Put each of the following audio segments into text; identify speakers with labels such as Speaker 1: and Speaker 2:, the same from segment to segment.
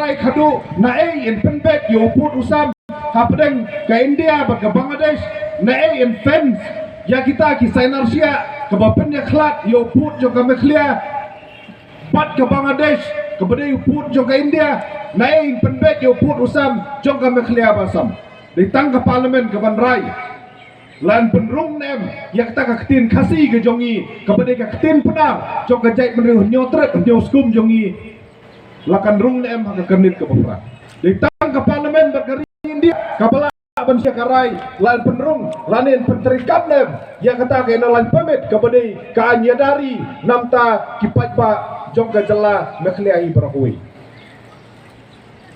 Speaker 1: Pai khadu na in penbet yo put usam kapdeng ke India ke Bangladesh na in fence ya kita ki Sainarsia ke bapen ya khlat yo put jo ke Meklia bat ke Bangladesh ke bade yo put jo ke India na in penbet yo put usam jo ke Meklia basam ditang ke parlimen ke Banrai lan penrung nem ya kita ke ketin kasih ke jongi ke bade ke ketin penang jo ke jai menriu nyotret nyoskum jongi lakan rung nem ke kenit ke befra ditang ke parlimen berkari India kabala ban syakarai lan penrung lanin penterikat nem ya kata ke lan pemit ke bade ka nyadari namta kipat ba jong ke jela mekliai berakui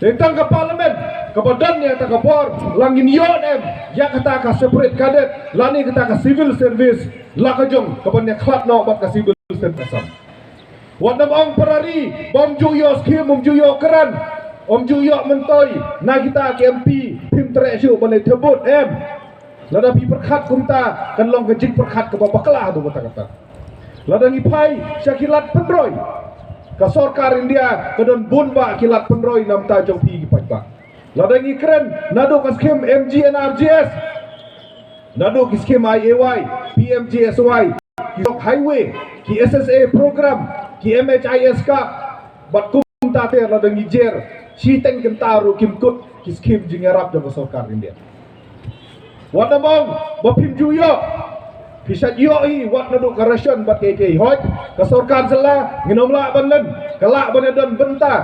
Speaker 1: ditang ke parlimen ke badannya tak ke bor langin yo nem ya kata ke separate cadet lani kata ke civil service la ke jong ke banyak klat no bat ke civil service wadam ong perari bom juyo skim bom juyo keran om juyo mentoi na kita ke MP pim teresyu bane tebut lada pi perkhat kumta kan long ke jing perkhat ke babaklah tu kata lada ngipai syakilat pendroi ke sorkar India ke don bunba kilat pendroi namta jong pi gipai lada ngi keren nado ke skim MGNRGS nado ke skim IAY PMGSY ki highway ki SSA program ki MHIS ka bat kumta ter lada ngi jer si teng kentaru kim kut ki skim jing Arab jong sorkar India wat namong bapim juyo pisat yo i wat nado ke ration bat KK hoj ke sorkar zela nginomla banlen kelak banedon benta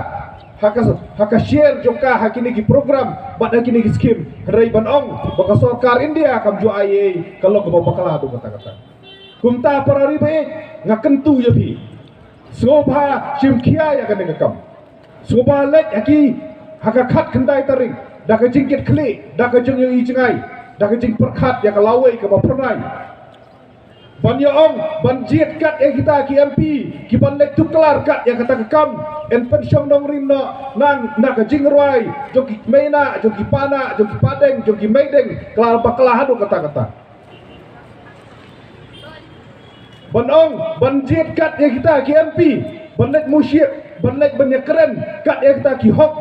Speaker 1: haka share jongka hakini ki program bat hakini ki skim rai banong baka sorkar India kam jo ai kalau ke babakala tu kata-kata kumta parari baik ngakentu je pi soba simkia ya kan ngakam soba lek aki haka khat kendai taring dak jingkit klik dak jeng yang i cengai dak jing perkhat ya kalawai ke bapernai ban ya ong ban jiet kat yang kita ki MP ki ban lek tu kelar kat yang kata kekam en pensiong dong rinno nang nak jing ruai joki meina joki pana joki padeng joki meideng kelar baklah adu kata-kata ban ong ban jiet kat yang kita ki MP ban lek musyik ban lek ban keren kat yang kita ki hok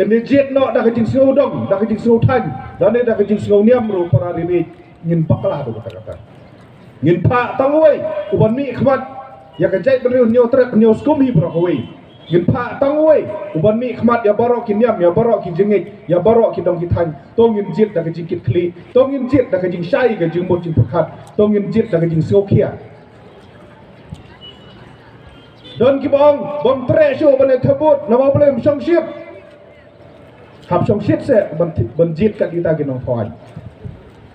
Speaker 1: en jiet no dak jing sngau dong dak jing sngau tan dan dak jing sngau niam ru para rimit ngin baklah adu kata-kata ngin pa tangway uban mi khmat ya ka jai beriu nyo trek nyo skum hi brakoi ngin pa tangway uban mi khmat ya barok ki niam ya barok ki jengik ya barok ki dong ki than to ngin jit da ka jingkit kli to ngin jit da ka jing shai ka jing mo jing pakhat to ngin jit da ka jing sokhia don ki bom tre sho ban thabut na ba blem song ship hab song ship se ban jit ka kita ki nong thoi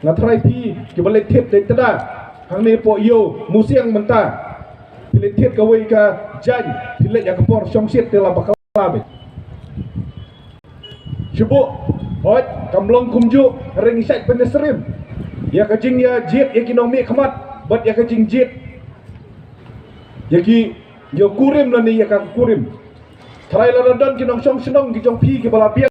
Speaker 1: na trai pi ki ban lek thep de tada hang ni po yo musiang menta pilih tiet kawai ka jan pilih yang kepor song shit telah bakal be cubu hoj kamlong kumju ring sat penesrim ya kajing ya jit ya kinomi khamat bat ya kajing jit ya ki yo kurim la ni ya ka kurim trai la don kinong song senong ki jong pi ki bala